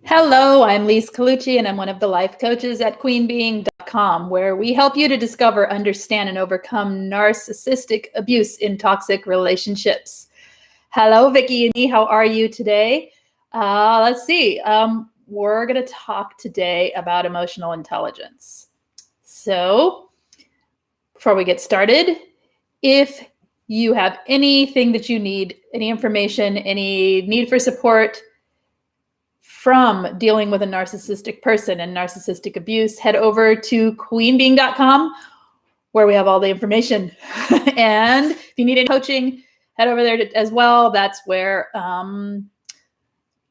Hello, I'm Lise Colucci, and I'm one of the life coaches at queenbeing.com, where we help you to discover, understand, and overcome narcissistic abuse in toxic relationships. Hello, Vicki and me. How are you today? Let's see. We're going to talk today about emotional intelligence. So, before we get started, if you have anything that you need, any information, any need for support from dealing with a narcissistic person and narcissistic abuse, head over to queenbeing.com, where we have all the information. And if you need any coaching, head over there as well. That's where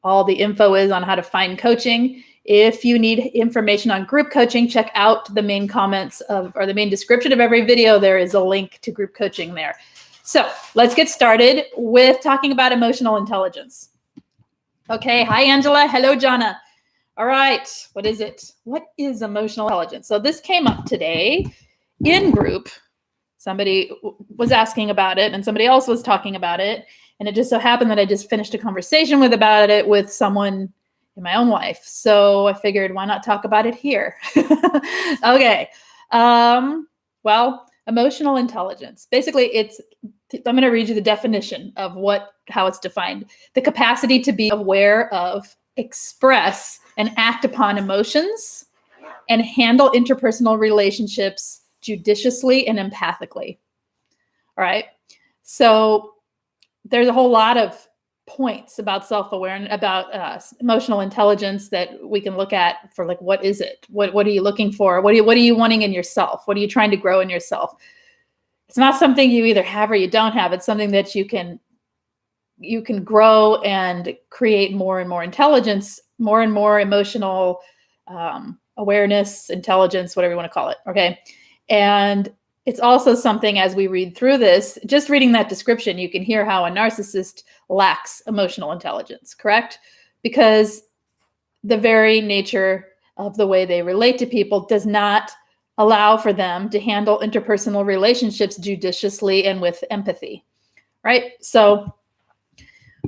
all the info is on how to find coaching. If you need information on group coaching, check out the main comments or the main description of every video. There is a link to group coaching there. So let's get started with talking about emotional intelligence. Okay. Hi, Angela. Hello, Jana. All right. What is it? What is emotional intelligence? So this came up today in group. Somebody was asking about it and somebody else was talking about it. And it just so happened that I just finished a conversation about it with someone in my own life. So I figured, why not talk about it here? Okay. Well, emotional intelligence. Basically, I'm going to read you the definition of how it's defined. The capacity to be aware of, express, and act upon emotions, and handle interpersonal relationships judiciously and empathically. All right. So there's a whole lot of points about self-awareness, about emotional intelligence that we can look at for, like, what is it? What are you looking for? What are you wanting in yourself? What are you trying to grow in yourself? It's not something you either have or you don't have. It's something that you can grow and create more and more intelligence, more and more emotional awareness, intelligence, whatever you want to call it. Okay. And it's also something, as we read through this, just reading that description, you can hear how a narcissist lacks emotional intelligence, correct? Because the very nature of the way they relate to people does not allow for them to handle interpersonal relationships judiciously and with empathy, right? So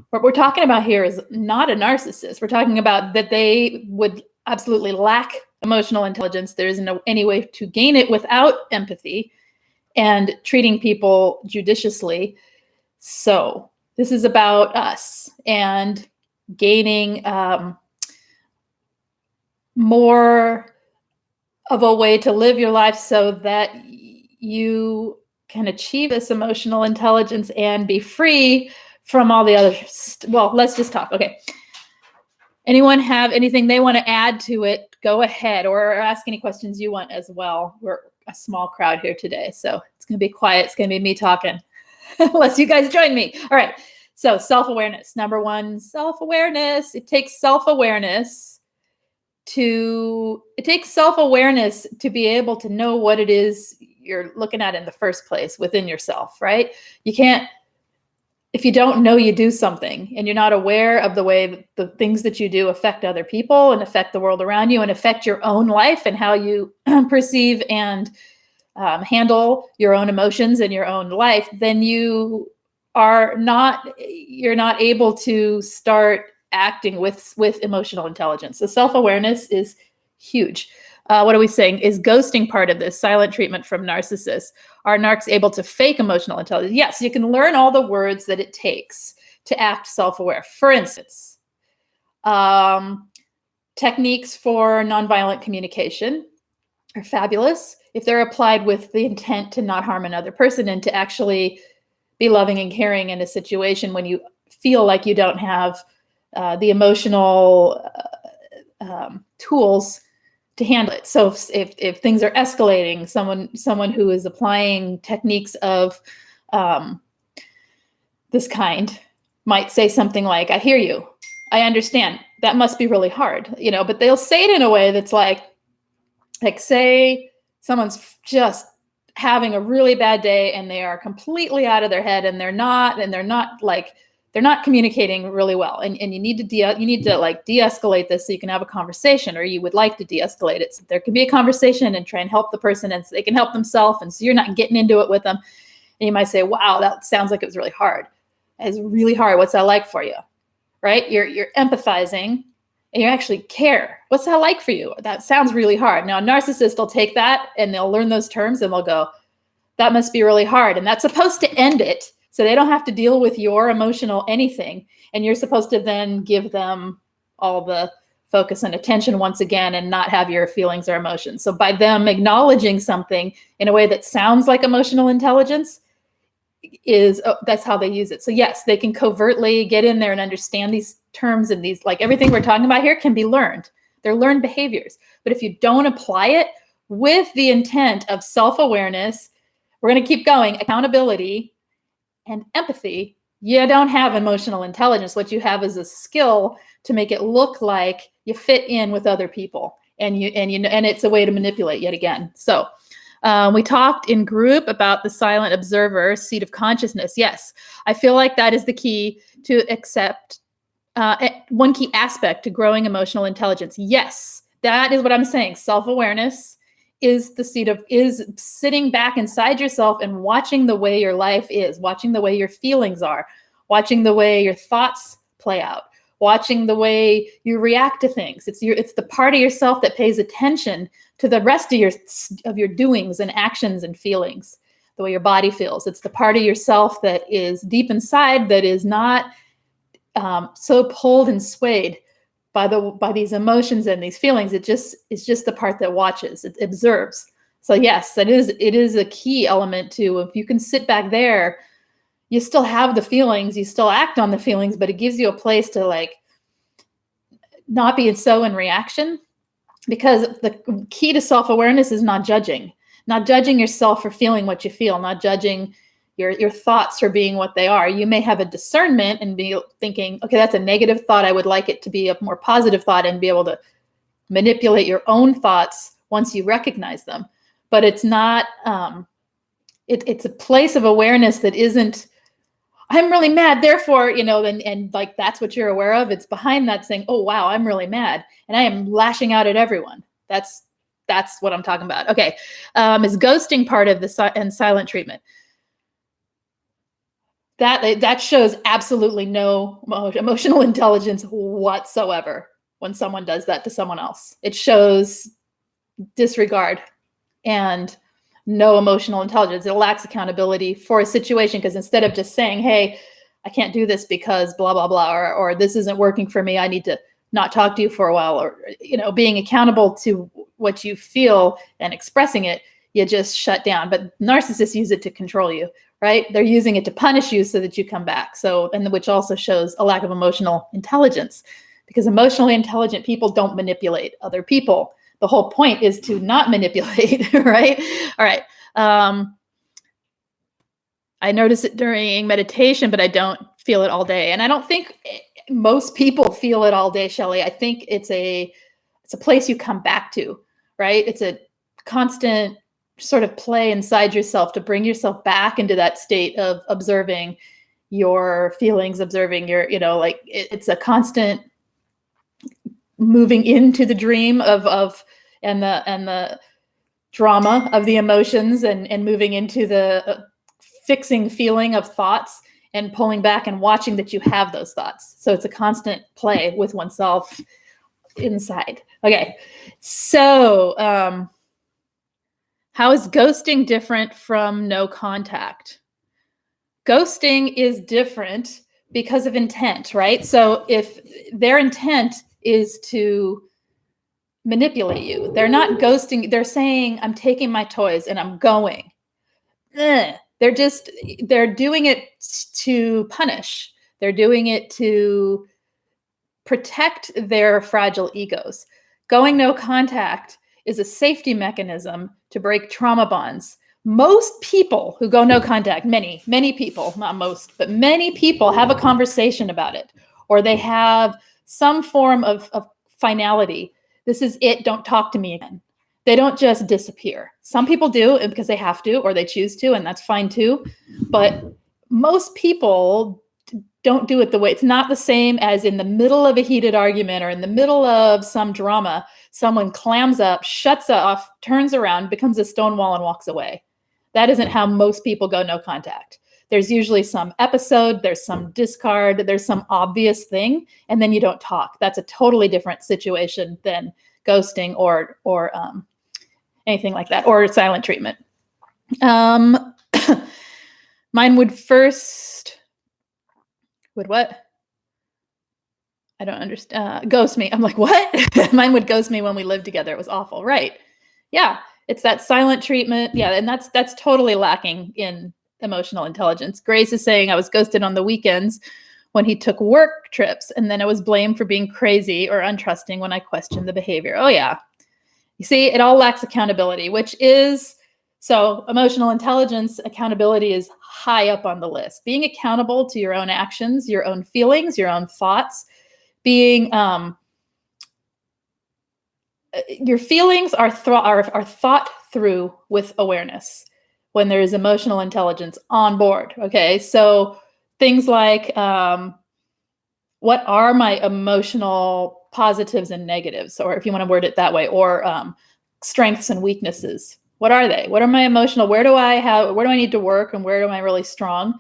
what we're talking about here is not a narcissist. We're talking about that they would absolutely lack emotional intelligence. There isn't any way to gain it without empathy and treating people judiciously. So this is about us and gaining more of a way to live your life so that you can achieve this emotional intelligence and be free from all the other well, let's just talk. Okay. Anyone have anything they want to add to it? Go ahead, or ask any questions you want as well. We're a small crowd here today, so it's going to be quiet. It's going to be me talking, unless you guys join me. All right. So self-awareness. Number one, self-awareness. It takes self-awareness to be able to know what it is you're looking at in the first place within yourself, right? You can't, if you don't know you do something and you're not aware of the way the things that you do affect other people and affect the world around you and affect your own life and how you perceive and handle your own emotions in your own life, then you're not able to start acting with emotional intelligence. So self-awareness is huge. What are we saying? Is ghosting part of this? Silent treatment from narcissists. Are narcs able to fake emotional intelligence? Yes, you can learn all the words that it takes to act self-aware. For instance, techniques for nonviolent communication are fabulous if they're applied with the intent to not harm another person and to actually be loving and caring in a situation when you feel like you don't have the emotional tools to handle it. So if things are escalating, someone who is applying techniques of this kind might say something like, "I hear you. I understand. That must be really hard," but they'll say it in a way that's like say someone's just having a really bad day and they are completely out of their head and they're not communicating really well. And you need to de-escalate this so you can have a conversation, or you would like to de-escalate it. So there can be a conversation and try and help the person and so they can help themselves. And so you're not getting into it with them. And you might say, "Wow, that sounds like it was really hard." It's really hard. What's that like for you? Right? You're empathizing and you actually care. What's that like for you? That sounds really hard. Now, a narcissist will take that and they'll learn those terms and they'll go, that must be really hard. And that's supposed to end it. So they don't have to deal with your emotional anything. And you're supposed to then give them all the focus and attention once again and not have your feelings or emotions. So by them acknowledging something in a way that sounds like emotional intelligence that's how they use it. So yes, they can covertly get in there and understand these terms, and these, like everything we're talking about here, can be learned. They're learned behaviors. But if you don't apply it with the intent of self-awareness, we're going to keep going, accountability and empathy, you don't have emotional intelligence. What you have is a skill to make it look like you fit in with other people, and it's a way to manipulate yet again. So we talked in group about the silent observer seat of consciousness. Yes, I feel like that is the key to accept, one key aspect to growing emotional intelligence. Yes, that is what I'm saying. Self-awareness is sitting back inside yourself and watching the way your life is, watching the way your feelings are, watching the way your thoughts play out, watching the way you react to things. It's the part of yourself that pays attention to the rest of your doings and actions and feelings, the way your body feels. It's the part of yourself that is deep inside, that is not so pulled and swayed by these emotions and these feelings. It's just the part that watches, it observes. So yes, it is a key element too. If you can sit back there, you still have the feelings, you still act on the feelings, but it gives you a place to like not be so in reaction. Because the key to self-awareness is not judging yourself for feeling what you feel, not judging your thoughts for being what they are. You may have a discernment and be thinking, okay, that's a negative thought. I would like it to be a more positive thought, and be able to manipulate your own thoughts once you recognize them. But it's not, it's a place of awareness that isn't, I'm really mad, therefore, and like that's what you're aware of. It's behind that saying, oh, wow, I'm really mad and I am lashing out at everyone. That's what I'm talking about. Okay. Is ghosting part of the silent treatment? That shows absolutely no emotional intelligence whatsoever when someone does that to someone else. It shows disregard and no emotional intelligence. It lacks accountability for a situation, because instead of just saying, hey, I can't do this because blah, blah, blah, or this isn't working for me, I need to not talk to you for a while, or, being accountable to what you feel and expressing it, you just shut down. But narcissists use it to control you, right? They're using it to punish you so that you come back. And which also shows a lack of emotional intelligence, because emotionally intelligent people don't manipulate other people. The whole point is to not manipulate, right? All right. I notice it during meditation, but I don't feel it all day. And I don't think most people feel it all day, Shelley. I think it's a place you come back to, right? It's a constant sort of play inside yourself to bring yourself back into that state of observing your feelings, observing your, it's a constant moving into the dream and the drama of the emotions, and moving into the fixing feeling of thoughts, and pulling back and watching that you have those thoughts. So it's a constant play with oneself inside. Okay. So, how is ghosting different from no contact? Ghosting is different because of intent, right? So if their intent is to manipulate you, they're not ghosting. They're saying, I'm taking my toys and I'm going. They're doing it to punish. They're doing it to protect their fragile egos. Going no contact is a safety mechanism to break trauma bonds. Most people who go no contact, many people, not most, but many people have a conversation about it, or they have some form of finality. This is it. Don't talk to me again. They don't just disappear. Some people do because they have to, or they choose to, and that's fine too. But most people don't do it the way. It's not the same as in the middle of a heated argument or in the middle of some drama, someone clams up, shuts off, turns around, becomes a stone wall, and walks away. That isn't how most people go no contact. There's usually some episode, there's some discard, there's some obvious thing, and then you don't talk. That's a totally different situation than ghosting or anything like that, or silent treatment. Mine would what? I don't understand. Ghost me. I'm like, what? Mine would ghost me when we lived together. It was awful. Right. Yeah. It's that silent treatment. Yeah. And that's totally lacking in emotional intelligence. Grace is saying I was ghosted on the weekends when he took work trips, and then I was blamed for being crazy or untrusting when I questioned the behavior. Oh yeah. You see, it all lacks accountability, which is, so emotional intelligence, accountability is high up on the list. Being accountable to your own actions, your own feelings, your own thoughts, being, your feelings are thought through with awareness when there is emotional intelligence on board. Okay. So things like, what are my emotional positives and negatives, or if you want to word it that way, or strengths and weaknesses? What are they? What are my emotional? Where do I need to work, and where am I really strong?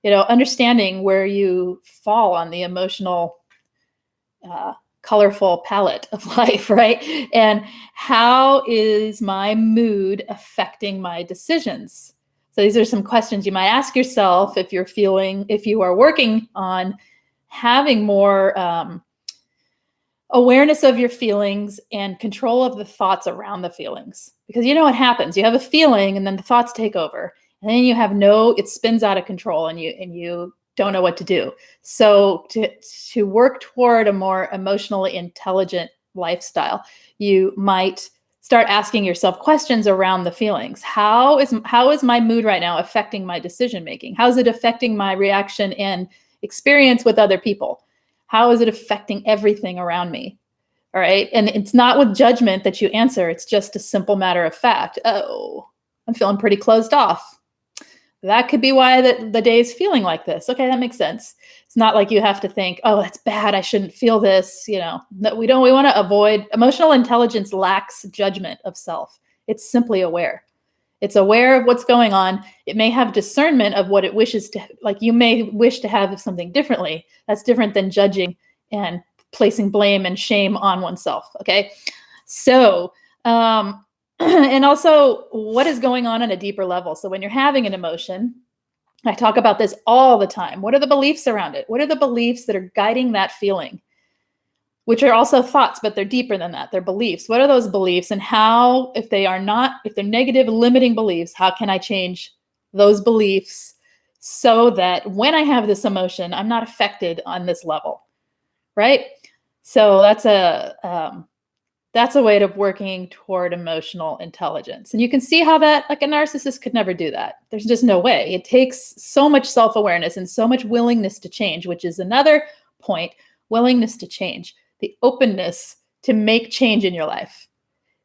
Understanding where you fall on the emotional, colorful palette of life, right? And how is my mood affecting my decisions? So these are some questions you might ask yourself if you are working on having more awareness of your feelings and control of the thoughts around the feelings. Because you know what happens? You have a feeling, and then the thoughts take over, and then it spins out of control, and you don't know what to do. So to work toward a more emotionally intelligent lifestyle, you might start asking yourself questions around the feelings. How is my mood right now affecting my decision making? How is it affecting my reaction and experience with other people? How is it affecting everything around me? All right. And it's not with judgment that you answer. It's just a simple matter of fact. Oh, I'm feeling pretty closed off. That could be why the day is feeling like this. Okay, that makes sense. It's not like you have to think, oh, that's bad, I shouldn't feel this. We want to avoid. Emotional intelligence lacks judgment of self. It's simply aware. It's aware of what's going on. It may have discernment of what it wishes to, like you may wish to have something differently. That's different than judging and placing blame and shame on oneself. Okay. So, and also what is going on a deeper level. So when you're having an emotion, I talk about this all the time. What are the beliefs around it? What are the beliefs that are guiding that feeling? Which are also thoughts, but they're deeper than that. They're beliefs. What are those beliefs? And how, if they're negative, limiting beliefs, how can I change those beliefs so that when I have this emotion, I'm not affected on this level, right? So that's a way of working toward emotional intelligence. And you can see how that, like a narcissist could never do that. There's just no way. It takes so much self-awareness and so much willingness to change, which is another point, willingness to change. The openness to make change in your life.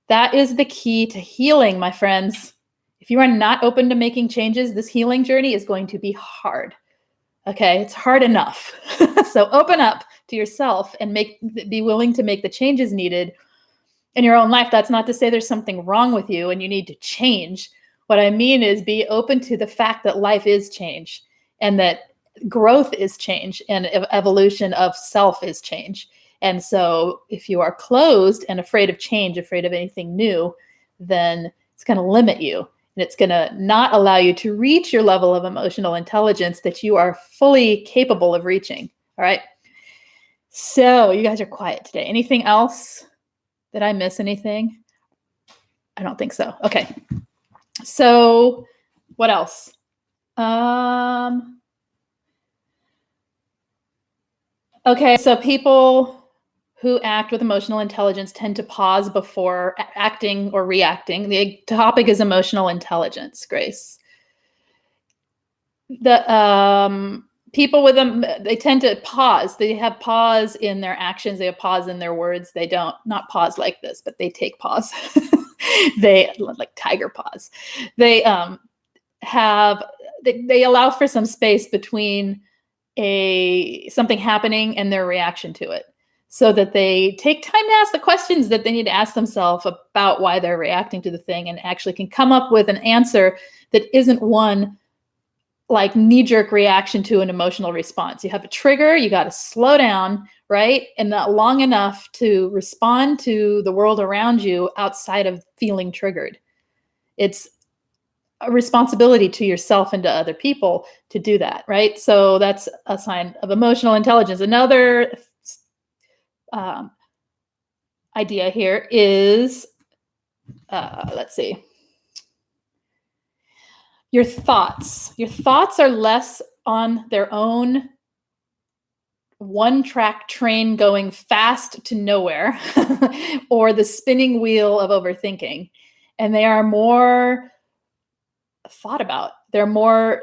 That is the key to healing, my friends. If you are not open to making changes, this healing journey is going to be hard. Okay, it's hard enough. So open up to yourself and be willing to make the changes needed in your own life. That's not to say there's something wrong with you and you need to change. What I mean is be open to the fact that life is change, and that growth is change, and evolution of self is change. And so if you are closed and afraid of change, afraid of anything new, then it's going to limit you, and it's going to not allow you to reach your level of emotional intelligence that you are fully capable of reaching. All right. So you guys are quiet today. Anything else? Did I miss anything? I don't think so. Okay. So what else? Okay. So people who act with emotional intelligence tend to pause before acting or reacting. The topic is emotional intelligence, Grace. The people with them, they tend to pause. They have pause in their actions. They have pause in their words. They not pause like this, but they take pause. They like tiger pause. They they allow for some space between something happening and their reaction to it, so that they take time to ask the questions that they need to ask themselves about why they're reacting to the thing, and actually can come up with an answer that isn't one like knee-jerk reaction to an emotional response. You have a trigger, you got to slow down, right? And not long enough to respond to the world around you outside of feeling triggered. It's a responsibility to yourself and to other people to do that, right? So that's a sign of emotional intelligence. Another idea here is, let's see, your thoughts. Your thoughts are less on their own one-track train going fast to nowhere or the spinning wheel of overthinking. And they are more thought about. They're more,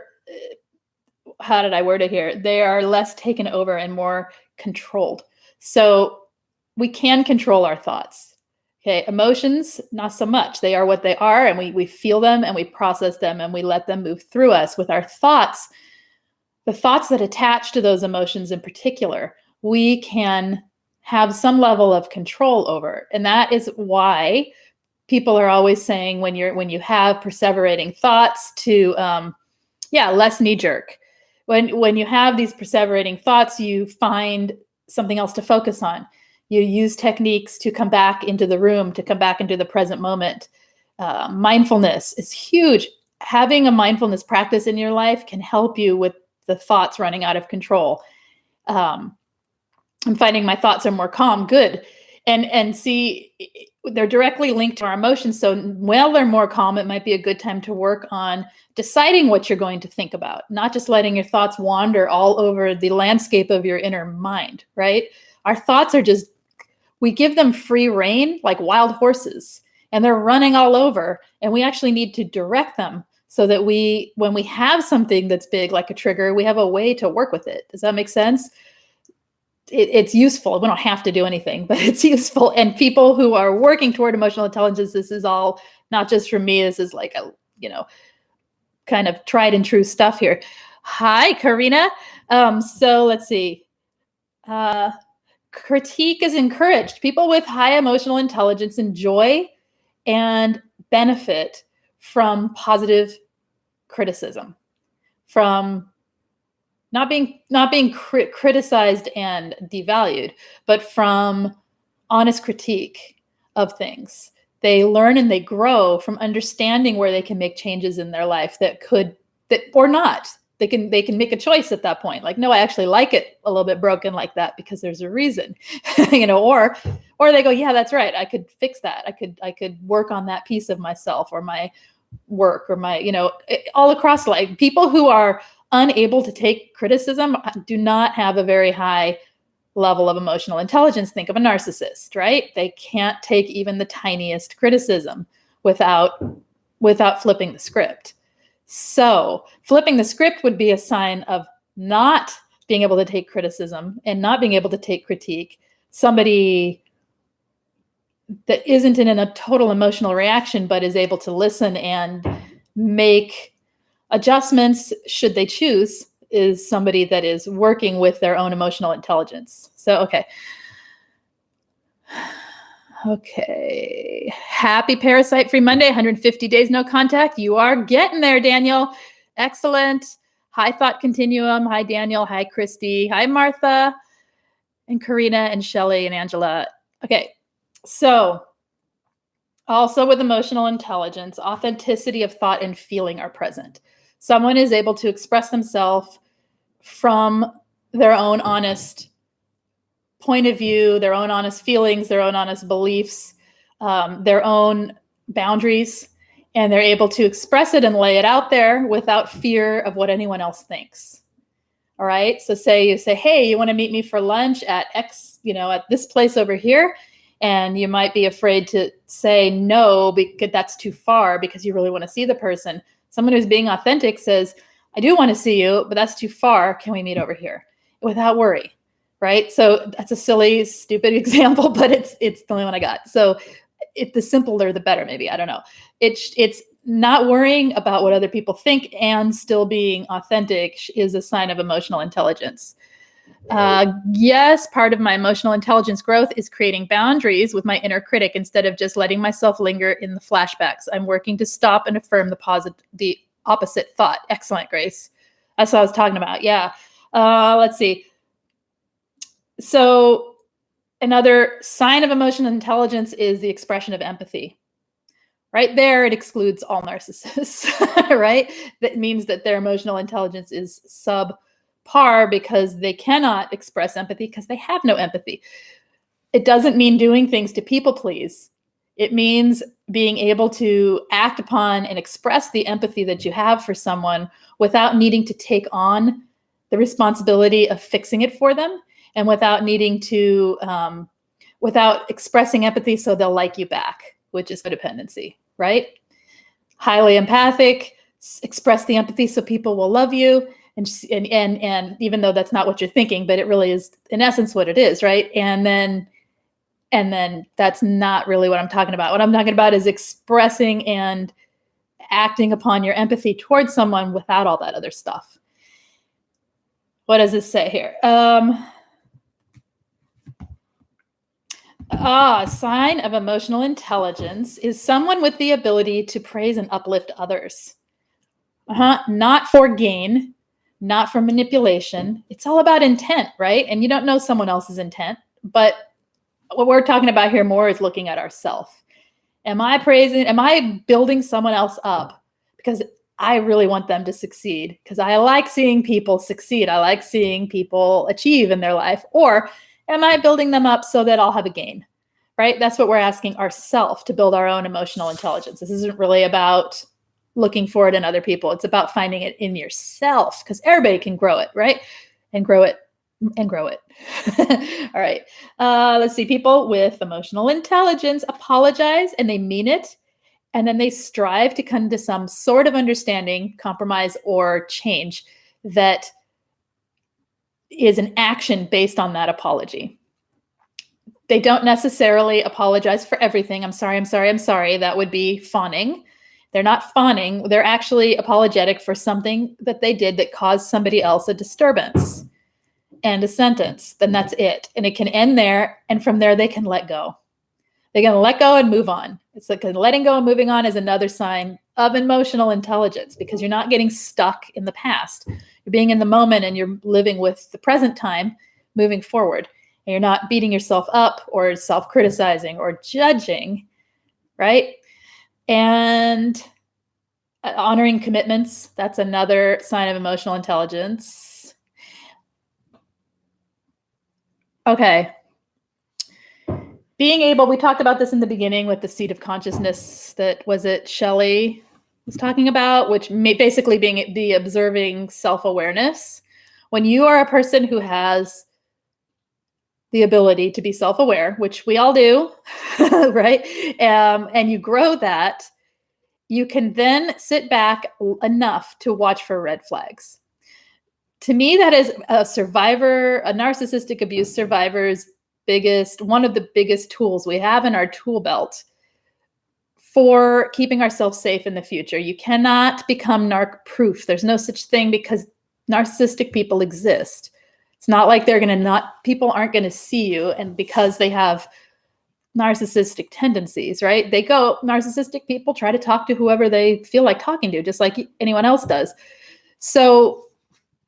how did I word it here? They are less taken over and more controlled. So we can control our thoughts. Okay, emotions, not so much. They are what they are, and we feel them and we process them and we let them move through us. With our thoughts, the thoughts that attach to those emotions in particular, we can have some level of control over. And that is why people are always saying when you have perseverating thoughts to less knee-jerk. When you have these perseverating thoughts, you find something else to focus on. You use techniques to come back into the room, to come back into the present moment. Mindfulness is huge. Having a mindfulness practice in your life can help you with the thoughts running out of control. I'm finding my thoughts are more calm. Good. And see, they're directly linked to our emotions. So while they're more calm, it might be a good time to work on deciding what you're going to think about, not just letting your thoughts wander all over the landscape of your inner mind, right? Our thoughts are just, we give them free rein like wild horses, and they're running all over, and we actually need to direct them so that when we have something that's big, like a trigger, we have a way to work with it. Does that make sense? It's useful. We don't have to do anything, but it's useful. And people who are working toward emotional intelligence, this is all not just from me. This is like a, kind of tried and true stuff here. Hi, Karina. So let's see. Critique is encouraged. People with high emotional intelligence enjoy and benefit from positive criticism, from not being criticized and devalued, but from honest critique of things. They learn and they grow from understanding where they can make changes in their life that or not. They can make a choice at that point. Like, no, I actually like it a little bit broken like that because there's a reason, or they go, yeah, that's right. I could fix that. I could work on that piece of myself or my work or my, all across life. People who are unable to take criticism do not have a very high level of emotional intelligence. Think of a narcissist, right? They can't take even the tiniest criticism without flipping the script. So flipping the script would be a sign of not being able to take criticism and not being able to take critique. Somebody that isn't in a total emotional reaction, but is able to listen and make adjustments should they choose, is somebody that is working with their own emotional intelligence. So, okay. Happy Parasite-Free Monday, 150 days no contact. You are getting there, Daniel. Excellent. Hi, Thought Continuum. Hi, Daniel. Hi, Christy. Hi, Martha and Karina and Shelly and Angela. Okay. So also with emotional intelligence, authenticity of thought and feeling are present. Someone is able to express themselves from their own honest point of view, their own honest feelings, their own honest beliefs, their own boundaries, and they're able to express it and lay it out there without fear of what anyone else thinks. All right. So say you say, hey, you want to meet me for lunch at X, at this place over here. And you might be afraid to say no, because that's too far because you really want to see the person. Someone who's being authentic says, I do want to see you, but that's too far. Can we meet over here? Without worry. Right. So that's a silly, stupid example, but it's the only one I got. So the simpler, the better, maybe. I don't know. It's not worrying about what other people think and still being authentic is a sign of emotional intelligence. Yes, part of my emotional intelligence growth is creating boundaries with my inner critic instead of just letting myself linger in the flashbacks. I'm working to stop and affirm the opposite thought. Excellent, Grace. That's what I was talking about. Yeah. Let's see. So another sign of emotional intelligence is the expression of empathy. Right there, it excludes all narcissists, right? That means that their emotional intelligence is subpar because they cannot express empathy because they have no empathy. It doesn't mean doing things to people please. It means being able to act upon and express the empathy that you have for someone without needing to take on the responsibility of fixing it for them, and without needing to, without expressing empathy so they'll like you back, which is codependency, right? Highly empathic, express the empathy so people will love you. And even though that's not what you're thinking, but it really is in essence what it is, right? And then that's not really what I'm talking about. What I'm talking about is expressing and acting upon your empathy towards someone without all that other stuff. What does this say here? A sign of emotional intelligence is someone with the ability to praise and uplift others. Not for gain, not for manipulation. It's all about intent, right? And you don't know someone else's intent, but what we're talking about here more is looking at ourselves. Am I building someone else up because I really want them to succeed? Because I like seeing people succeed. I like seeing people achieve in their life. Or am I building them up so that I'll have a gain, right? That's what we're asking ourselves to build our own emotional intelligence. This isn't really about looking for it in other people. It's about finding it in yourself because everybody can grow it, right? And grow it. All right. Let's see. People with emotional intelligence apologize and they mean it. And then they strive to come to some sort of understanding, compromise, or change that is an action based on that apology. They don't necessarily apologize for everything. I'm sorry. That would be fawning. They're not fawning. They're actually apologetic for something that they did that caused somebody else a disturbance. And a sentence, then that's it. And it can end there. And from there, they can let go. They're going to let go and move on. It's like letting go and moving on is another sign of emotional intelligence because you're not getting stuck in the past. You're being in the moment and you're living with the present time, moving forward. And you're not beating yourself up or self-criticizing or judging, right? And honoring commitments, that's another sign of emotional intelligence. Okay. Being able, we talked about this in the beginning with the seat of consciousness that was it Shelley was talking about, which basically being the observing self-awareness. When you are a person who has the ability to be self-aware, which we all do, right? And you grow that, you can then sit back enough to watch for red flags. To me, that is a narcissistic abuse survivor's one of the biggest tools we have in our tool belt for keeping ourselves safe in the future. You cannot become narc-proof. There's no such thing because narcissistic people exist. It's not like people aren't going to see you and because they have narcissistic tendencies, right? Narcissistic people try to talk to whoever they feel like talking to, just like anyone else does. So,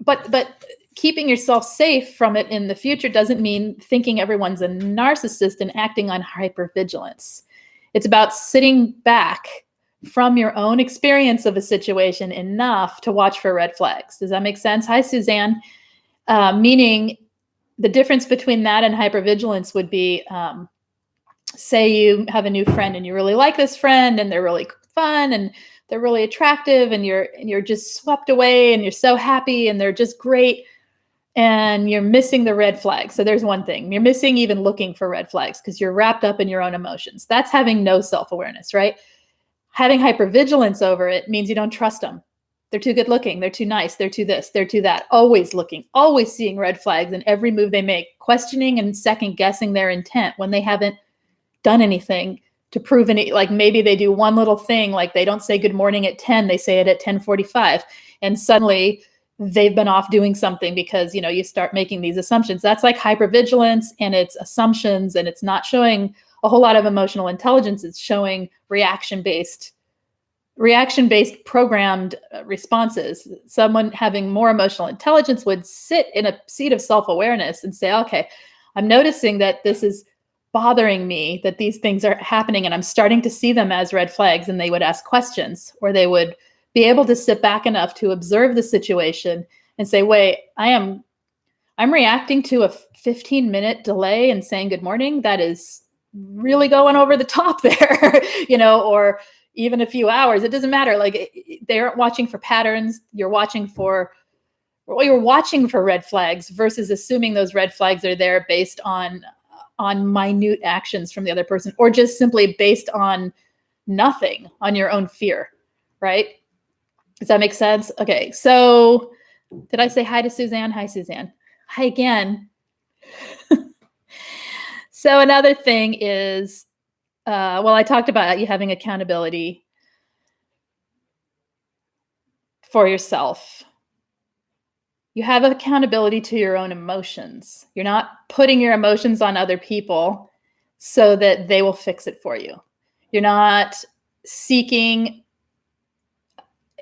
but keeping yourself safe from it in the future doesn't mean thinking everyone's a narcissist and acting on hypervigilance. It's about sitting back from your own experience of a situation enough to watch for red flags. Does that make sense? Hi, Suzanne. Meaning the difference between that and hypervigilance would be, say you have a new friend and you really like this friend and they're really fun and they're really attractive and you're just swept away and you're so happy and they're just great and you're missing the red flags. So there's one thing. You're missing even looking for red flags because you're wrapped up in your own emotions. That's having no self-awareness, right? Having hypervigilance over it means you don't trust them. They're too good looking. They're too nice. They're too this. They're too that. Always looking, always seeing red flags in every move they make, questioning and second guessing their intent when they haven't done anything to prove any, like maybe they do one little thing, like they don't say good morning at 10, they say it at 10:45. And suddenly they've been off doing something because, you start making these assumptions. That's like hypervigilance and it's assumptions and it's not showing a whole lot of emotional intelligence. It's showing reaction-based reaction-based programmed responses. Someone having more emotional intelligence would sit in a seat of self-awareness and say, okay, I'm noticing that this is bothering me, that these things are happening, and I'm starting to see them as red flags. And they would ask questions, or they would be able to sit back enough to observe the situation and say, wait, I'm reacting to a 15-minute delay in saying good morning. That is really going over the top there, or even a few hours. It doesn't matter. Like, they aren't watching for patterns. You're watching for red flags versus assuming those red flags are there based on minute actions from the other person, or just simply based on nothing, on your own fear, right? Does that make sense? Okay. So did I say hi to Suzanne? Hi, Suzanne. Hi again. So another thing is, I talked about you having accountability for yourself. You have accountability to your own emotions. You're not putting your emotions on other people so that they will fix it for you. You're not seeking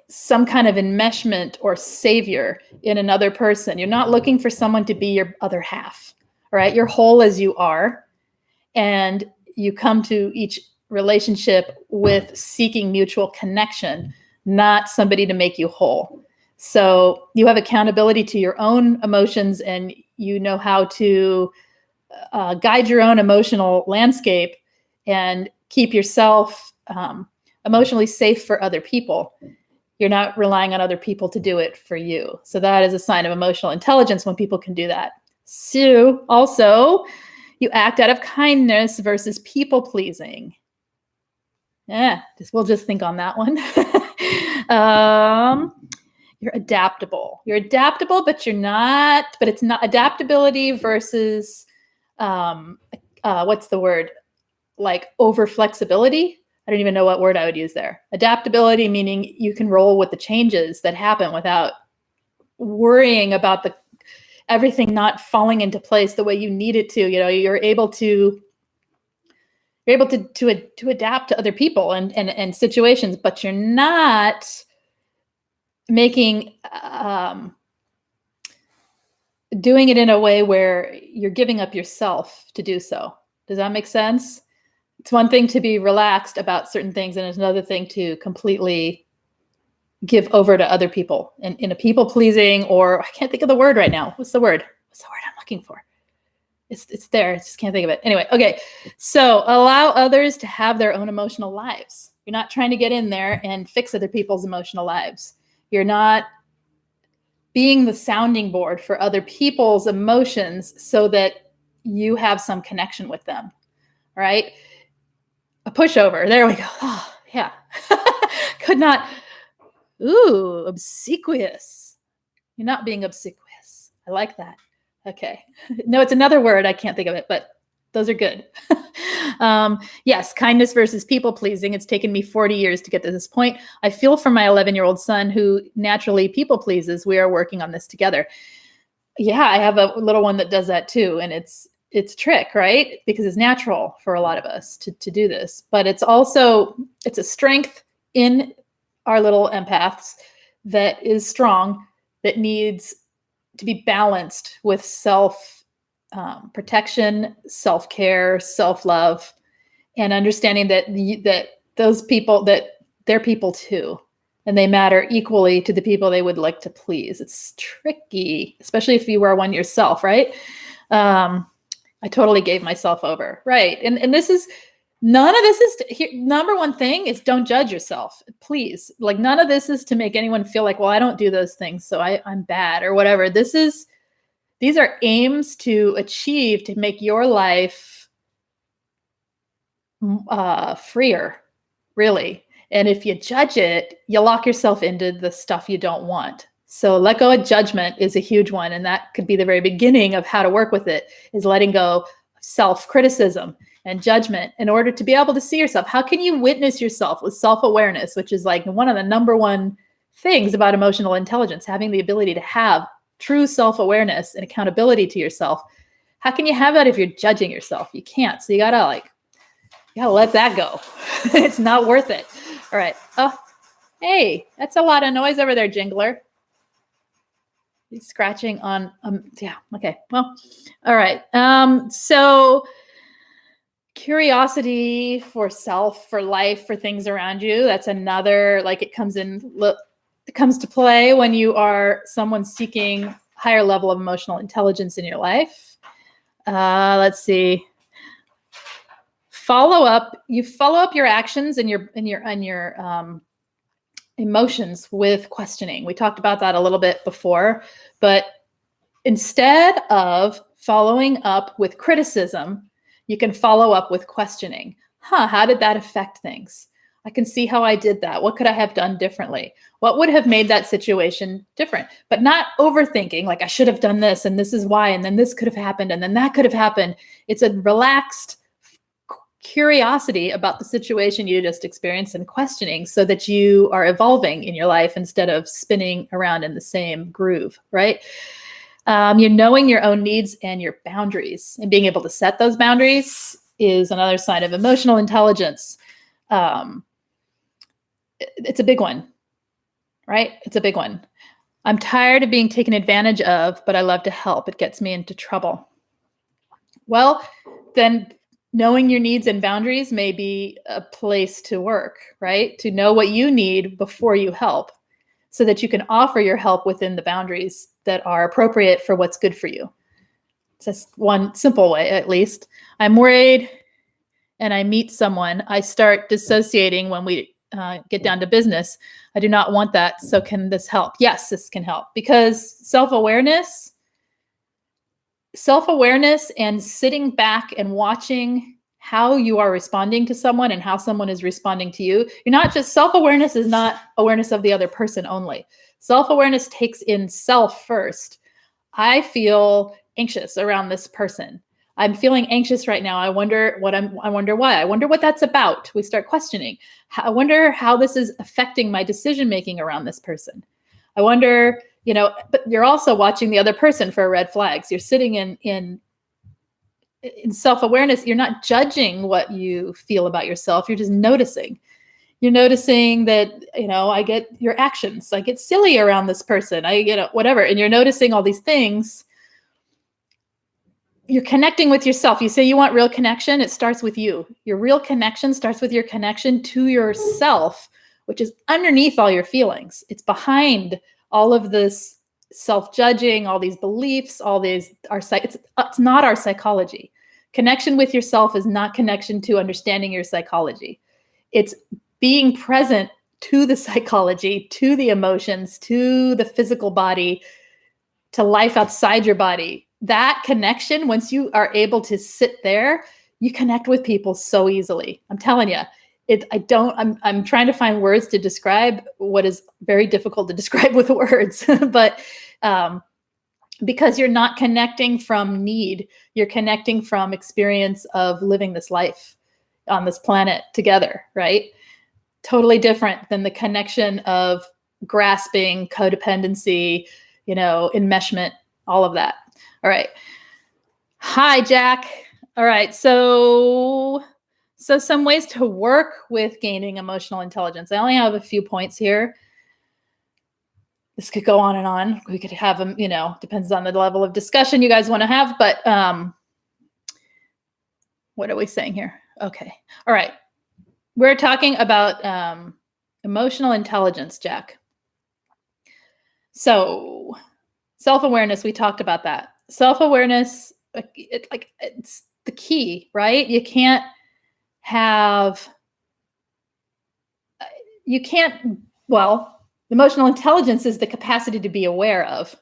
some kind of enmeshment or savior in another person. You're not looking for someone to be your other half. All right. You're whole as you are. And you come to each relationship with seeking mutual connection, not somebody to make you whole. So you have accountability to your own emotions, and you know how to guide your own emotional landscape and keep yourself emotionally safe for other people. You're not relying on other people to do it for you. So that is a sign of emotional intelligence when people can do that. So also, you act out of kindness versus people pleasing. We'll just think on that one. You're adaptable. You're adaptable, but you're not. But it's not adaptability versus what's the word? Like over flexibility. I don't even know what word I would use there. Adaptability meaning you can roll with the changes that happen without worrying about everything not falling into place the way you need it to. You're able to adapt to other people and situations, but you're not making doing it in a way where you're giving up yourself to do so. Does that make sense? It's one thing to be relaxed about certain things, and it's another thing to completely give over to other people in a people pleasing, or I can't think of the word right now. What's the word I'm looking for? It's there. I just can't think of it. Anyway, okay. So allow others to have their own emotional lives. You're not trying to get in there and fix other people's emotional lives. You're not being the sounding board for other people's emotions so that you have some connection with them. All right. A pushover. There we go. Oh, yeah. Could not. Ooh, obsequious. You're not being obsequious. I like that. Okay. No, it's another word. I can't think of it, but those are good. Yes, kindness versus people pleasing. It's taken me 40 years to get to this point. I feel for my 11-year-old son who naturally people pleases. We are working on this together. Yeah, I have a little one that does that too. And it's a trick, right? Because it's natural for a lot of us to do this, but it's a strength in our little empaths that is strong, that needs to be balanced with self protection, self-care, self-love, and understanding that those people, that they're people too, and they matter equally to the people they would like to please. It's tricky, especially if you were one yourself, right? I totally gave myself over, right? And this is none of this is number one thing is don't judge yourself, please. Like none of this is to make anyone feel like, well, I don't do those things, so I'm bad or whatever. These are aims to achieve, to make your life freer, really. And if you judge it, you lock yourself into the stuff you don't want. So let go of judgment is a huge one. And that could be the very beginning of how to work with it, is letting go of self-criticism and judgment in order to be able to see yourself. How can you witness yourself with self-awareness, which is like one of the number one things about emotional intelligence, having the ability to have true self-awareness and accountability to yourself. How can you have that if you're judging yourself? You can't. So you gotta let that go. It's not worth it. All right. Oh, Hey, that's a lot of noise over there, Jingler. He's scratching on, yeah, okay. Well, all right. So curiosity for self, for life, for things around you. That's another, like it comes to play when you are someone seeking higher level of emotional intelligence in your life. Let's see. Follow up. You follow up your actions and your emotions with questioning. We talked about that a little bit before, but instead of following up with criticism, you can follow up with questioning. How did that affect things? I can see how I did that. What could I have done differently? What would have made that situation different? But not overthinking, like I should have done this and this is why, and then this could have happened and then that could have happened. It's a relaxed curiosity about the situation you just experienced and questioning so that you are evolving in your life instead of spinning around in the same groove, right? You're knowing your own needs and your boundaries, and being able to set those boundaries is another sign of emotional intelligence. It's a big one, right? It's a big one. I'm tired of being taken advantage of, but I love to help. It gets me into trouble. Well, then knowing your needs and boundaries may be a place to work, right? To know what you need before you help so that you can offer your help within the boundaries that are appropriate for what's good for you. It's just one simple way, at least. I'm worried and I meet someone, I start dissociating when we get down to business. I do not want that. So can this help? Yes, this can help, because self-awareness and sitting back and watching how you are responding to someone and how someone is responding to you. You're not just, self-awareness is not awareness of the other person only. Self-awareness takes in self first. I feel anxious around this person. I'm feeling anxious right now. I wonder why. I wonder what that's about. We start questioning. I wonder how this is affecting my decision-making around this person. I wonder, but you're also watching the other person for red flags. You're sitting in self-awareness. You're not judging what you feel about yourself. You're just noticing. You're noticing that, I get your actions. I get silly around this person. Whatever. And you're noticing all these things. You're connecting with yourself. You say you want real connection. It starts with you. Your real connection starts with your connection to yourself, which is underneath all your feelings. It's behind all of this self-judging, all these beliefs, it's not our psychology. Connection with yourself is not connection to understanding your psychology. It's being present to the psychology, to the emotions, to the physical body, to life outside your body. That connection, once you are able to sit there, you connect with people so easily. I'm telling you. I'm trying to find words to describe what is very difficult to describe with words, but because you're not connecting from need, you're connecting from experience of living this life on this planet together, right? Totally different than the connection of grasping, codependency, enmeshment, all of that. All right. Hi, Jack. All right. So some ways to work with gaining emotional intelligence. I only have a few points here. This could go on and on. We could have them, depends on the level of discussion you guys want to have. But what are we saying here? Okay. All right. We're talking about emotional intelligence, Jack. So self-awareness, we talked about that. Self-awareness, it's the key, right? Emotional intelligence is the capacity to be aware of,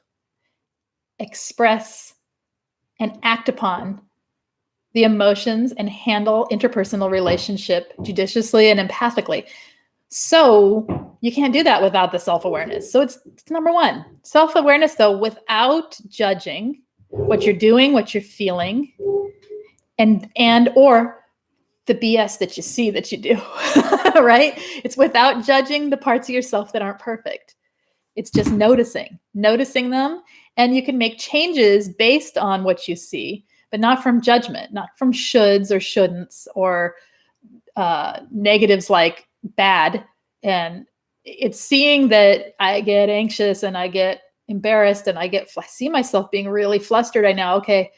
express, and act upon the emotions and handle interpersonal relationship judiciously and empathically. So you can't do that without the self-awareness. So it's number one. Self-awareness, though, without judging what you're doing, what you're feeling, and or the BS that you see that you do, right? It's without judging the parts of yourself that aren't perfect. It's just noticing them, and you can make changes based on what you see, but not from judgment, not from shoulds or shouldn'ts or negatives like bad and it's seeing that I get anxious and I get embarrassed and I see myself being really flustered right now. Okay.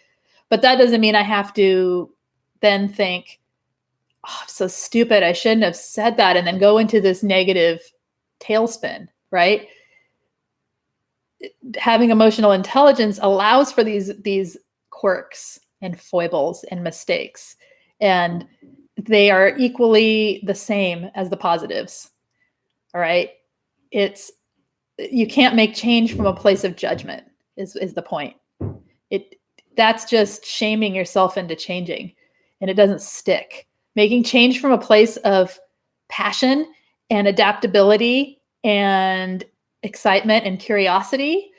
But that doesn't mean I have to then think, oh, I'm so stupid, I shouldn't have said that, and then go into this negative tailspin, right? Having emotional intelligence allows for these quirks and foibles and mistakes, and they are equally the same as the positives. All right. You can't make change from a place of judgment is the point. That's just shaming yourself into changing, and it doesn't stick. Making change from a place of passion and adaptability and excitement and curiosity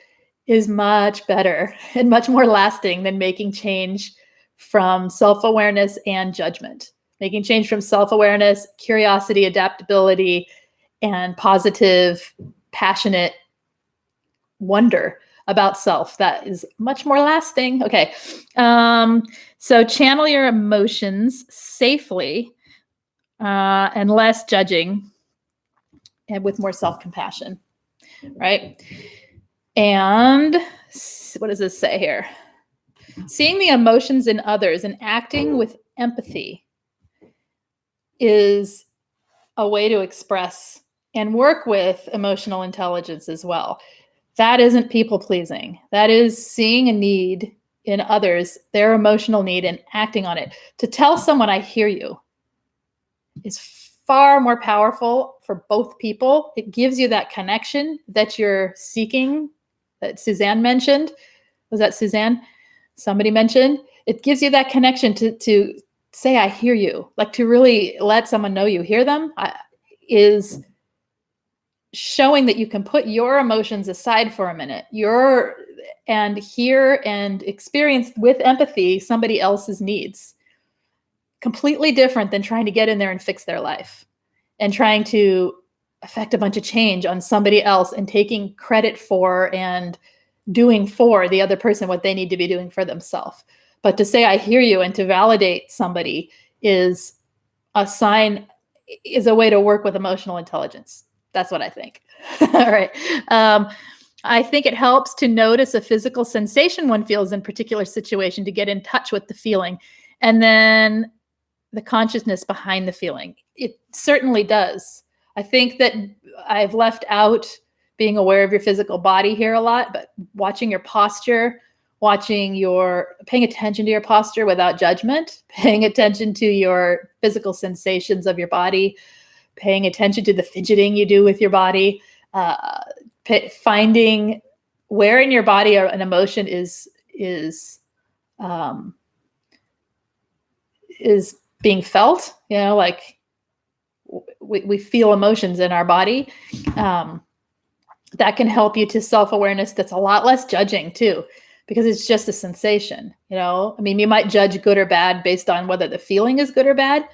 is much better and much more lasting than making change from self-awareness and judgment. Making change from self-awareness, curiosity, adaptability, and positive, passionate wonder about self. That is much more lasting. Okay. So channel your emotions safely and less judging and with more self-compassion, right? And what does this say here? Seeing the emotions in others and acting with empathy is a way to express and work with emotional intelligence as well. That isn't people pleasing. That is seeing a need in others, their emotional need, and acting on it. To tell someone, I hear you, is far more powerful for both people. It gives you that connection that you're seeking, that Suzanne mentioned. Was that Suzanne? Somebody mentioned. It gives you that connection to say, I hear you, like to really let someone know you hear them, is showing that you can put your emotions aside for a minute, and hear and experience with empathy somebody else's needs. Completely different than trying to get in there and fix their life and trying to affect a bunch of change on somebody else and taking credit for and doing for the other person what they need to be doing for themselves. But to say, I hear you, and to validate somebody is a way to work with emotional intelligence. That's what I think. All right. I think it helps to notice a physical sensation one feels in a particular situation, to get in touch with the feeling, and then the consciousness behind the feeling. It certainly does. I think that I've left out being aware of your physical body here a lot, but watching your posture, paying attention to your posture without judgment, paying attention to your physical sensations of your body, paying attention to the fidgeting you do with your body, finding where in your body an emotion is being felt. Like we feel emotions in our body. That can help you to self-awareness. That's a lot less judging too, because it's just a sensation. I mean, you might judge good or bad based on whether the feeling is good or bad.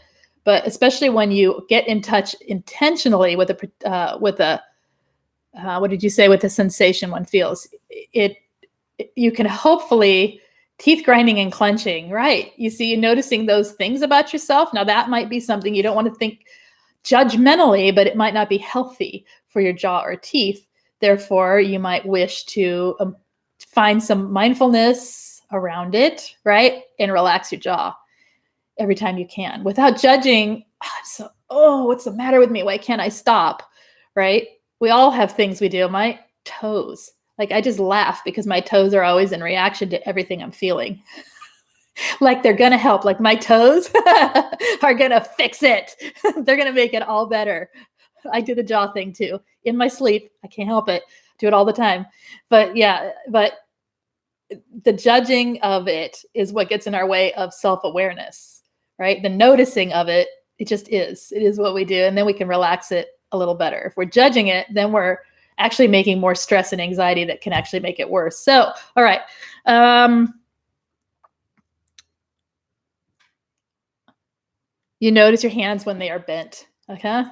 But especially when you get in touch intentionally with a what did you say, with the sensation one feels, you can hopefully, teeth grinding and clenching, right? You noticing those things about yourself. Now that might be something you don't want to think judgmentally, but it might not be healthy for your jaw or teeth. Therefore, you might wish to find some mindfulness around it, right? And relax your jaw every time you can without judging. What's the matter with me? Why can't I stop? Right? We all have things we do. My toes, like I just laugh because my toes are always in reaction to everything I'm feeling. Like they're going to help. Like my toes are going to fix it. They're going to make it all better. I do the jaw thing too in my sleep. I can't help it. Do it all the time. But the judging of it is what gets in our way of self-awareness, right? The noticing of it, it just is. It is what we do. And then we can relax it a little better. If we're judging it, then we're actually making more stress and anxiety that can actually make it worse. So, all right. You notice your hands when they are bent. Okay.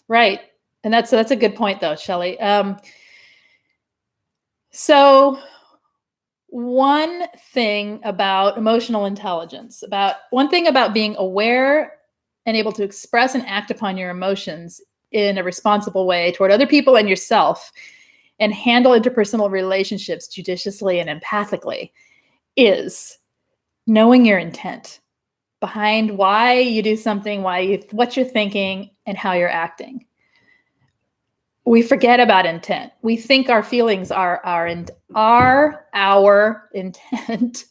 Right. And that's a good point though, Shelley. So one thing about emotional intelligence, one thing about being aware and able to express and act upon your emotions in a responsible way toward other people and yourself, and handle interpersonal relationships judiciously and empathically, is knowing your intent behind why you do something, what you're thinking, and how you're acting. We forget about intent. We think our feelings are our intent.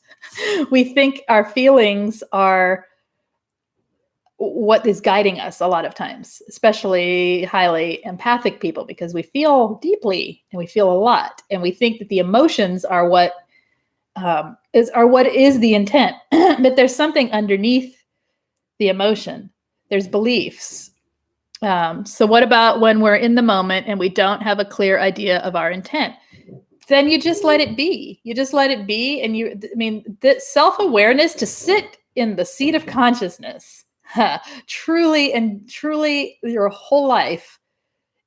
We think our feelings are what is guiding us a lot of times, especially highly empathic people, because we feel deeply and we feel a lot, and we think that the emotions are what is the intent. But there's something underneath the emotion. There's beliefs. So what about when we're in the moment and we don't have a clear idea of our intent? Then you just let it be. You just let it be. And the self-awareness, to sit in the seat of consciousness, truly your whole life,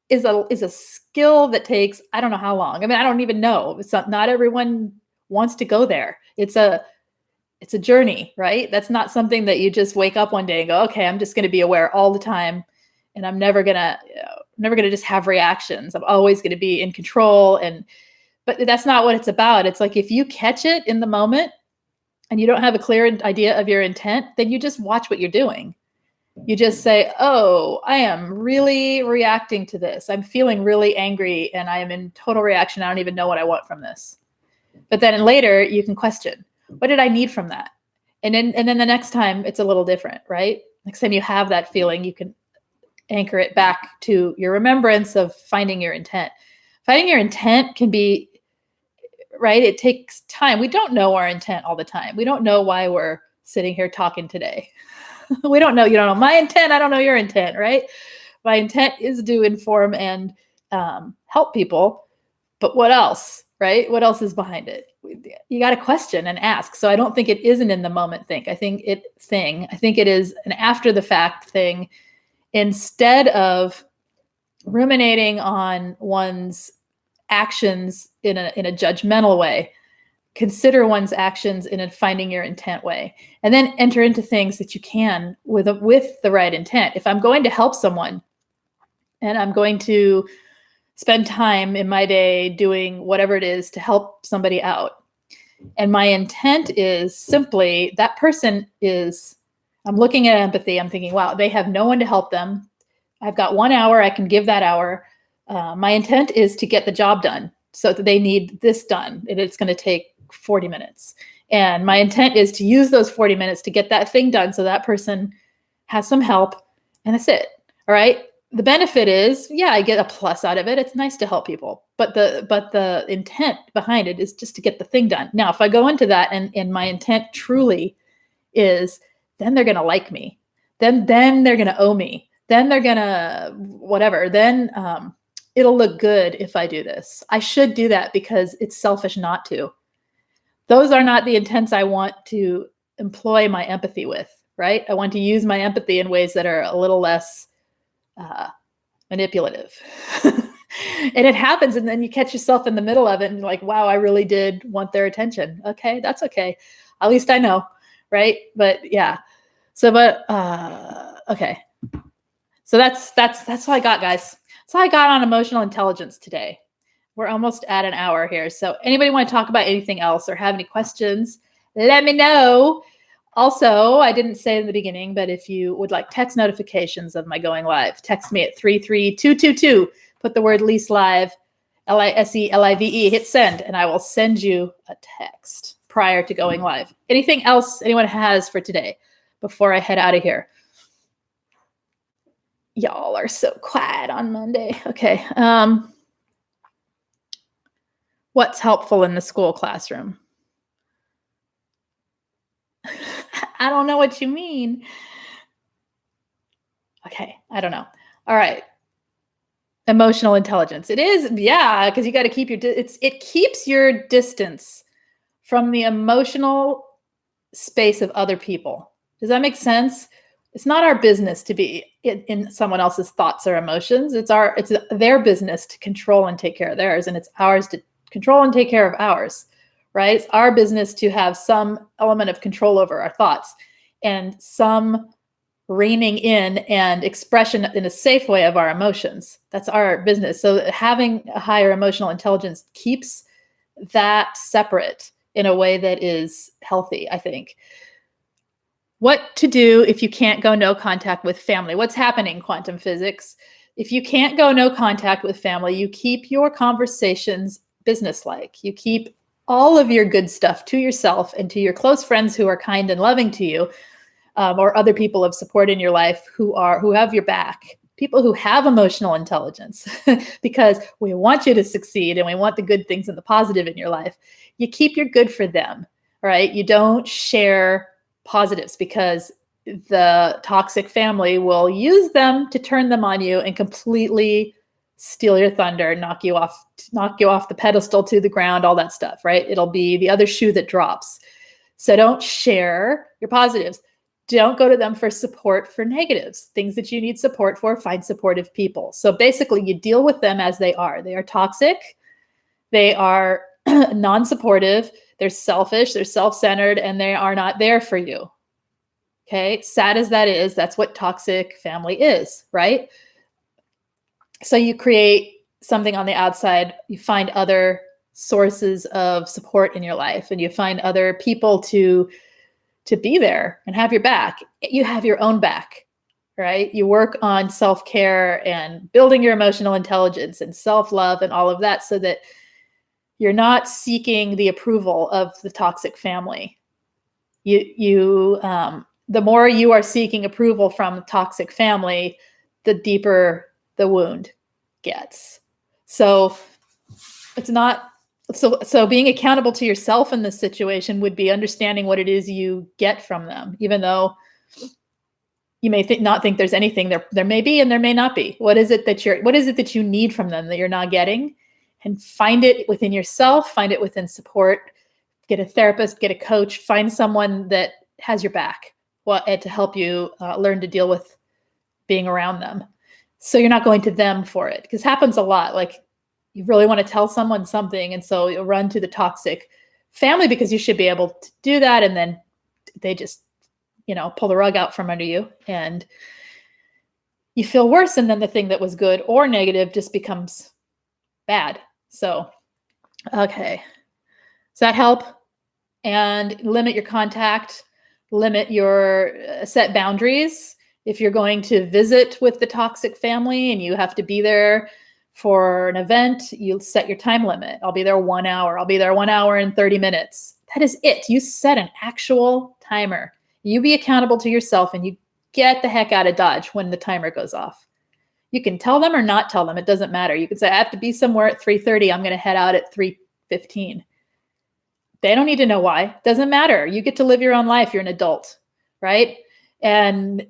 is a skill that takes, I don't know how long. I don't even know. It's not everyone wants to go there. It's a journey, right? That's not something that you just wake up one day and go, okay, I'm just going to be aware all the time, and I'm never gonna just have reactions. I'm always going to be in control. But that's not what it's about. It's like, if you catch it in the moment and you don't have a clear idea of your intent, then you just watch what you're doing. You just say, oh, I am really reacting to this. I'm feeling really angry and I am in total reaction. I don't even know what I want from this. But then later you can question, what did I need from that? And then the next time it's a little different, right? Next time you have that feeling, you can anchor it back to your remembrance of finding your intent. Finding your intent can be, right? It takes time. We don't know our intent all the time. We don't know why we're sitting here talking today. We don't know. You don't know my intent. I don't know your intent, right? My intent is to inform and help people. But what else, right? What else is behind it? You got to question and ask. So I don't think it is an in the moment thing. I think it is an after the fact thing. Instead of ruminating on one's actions in a judgmental way, consider one's actions in a finding your intent way, and then enter into things that you can with the right intent. If I'm going to help someone and I'm going to spend time in my day doing whatever it is to help somebody out, and my intent is simply, that person is, I'm looking at empathy, I'm thinking, wow, they have no one to help them. I've got 1 hour, I can give that hour. My intent is to get the job done, so that they need this done, and it's going to take 40 minutes. And my intent is to use those 40 minutes to get that thing done so that person has some help, and that's it. All right. The benefit is, yeah, I get a plus out of it. It's nice to help people, but the intent behind it is just to get the thing done. Now, if I go into that and my intent truly is, then they're going to like me. Then they're going to owe me. Then they're going to whatever. Then it'll look good if I do this. I should do that because it's selfish not to. Those are not the intents I want to employ my empathy with, right? I want to use my empathy in ways that are a little less manipulative. And it happens, and then you catch yourself in the middle of it and like, wow, I really did want their attention. Okay, that's okay. At least I know, right? But yeah. So, okay. So that's all I got, guys. That's all I got on emotional intelligence today. We're almost at an hour here. So anybody want to talk about anything else or have any questions, let me know. Also, I didn't say in the beginning, but if you would like text notifications of my going live, text me at 33222. Put the word Lise Live, LISELIVE, hit send, and I will send you a text prior to going live. Anything else anyone has for today before I head out of here? Y'all are so quiet on Monday. Okay. What's helpful in the school classroom? I don't know what you mean. Okay, I don't know. All right. Emotional intelligence. It is, yeah, because you got to keep it keeps your distance from the emotional space of other people. Does that make sense? It's not our business to be in someone else's thoughts or emotions. It's their business to control and take care of theirs, and it's ours to control and take care of ours. Right? It's our business to have some element of control over our thoughts and some reining in and expression in a safe way of our emotions. That's our business. So having a higher emotional intelligence keeps that separate in a way that is healthy, I think. What to do if you can't go no contact with family? What's happening, quantum physics? If you can't go no contact with family, you keep your conversations businesslike. You keep all of your good stuff to yourself and to your close friends who are kind and loving to you, or other people of support in your life who have your back. People who have emotional intelligence, because we want you to succeed and we want the good things and the positive in your life. You keep your good for them, right? You don't share positives, because the toxic family will use them to turn them on you and completely steal your thunder, knock you off the pedestal to the ground, all that stuff, right? It'll be the other shoe that drops. So don't share your positives. Don't go to them for support for negatives. Things that you need support for, find supportive people. So basically, you deal with them as they are. They are toxic. They are non-supportive. They're selfish. They're self-centered, and they are not there for you. Okay? Sad as that is, that's what toxic family is, right? So you create something on the outside. You find other sources of support in your life, and you find other people to be there and have your back. You have your own back, right? You work on self-care and building your emotional intelligence and self-love and all of that, so that you're not seeking the approval of the toxic family. The more you are seeking approval from the toxic family, the deeper the wound gets. So it's not. So being accountable to yourself in this situation would be understanding what it is you get from them, even though you may not think there's anything there. There may be, and there may not be. What is it that you need from them that you're not getting? And find it within yourself, find it within support, get a therapist, get a coach, find someone that has your back, to help you learn to deal with being around them. So you're not going to them for it, because it happens a lot. Like, you really want to tell someone something, and so you'll run to the toxic family because you should be able to do that, and then they just, pull the rug out from under you, and you feel worse, and then the thing that was good or negative just becomes bad. So, okay. Does that help? And limit your contact, limit your set boundaries. If you're going to visit with the toxic family and you have to be there for an event, you set your time limit. I'll be there 1 hour. I'll be there 1 hour and 30 minutes. That is it. You set an actual timer. You be accountable to yourself, and you get the heck out of Dodge when the timer goes off. You can tell them or not tell them. It doesn't matter. You can say, I have to be somewhere at 3:30. I'm going to head out at 3:15. They don't need to know why. Doesn't matter. You get to live your own life. You're an adult, right? And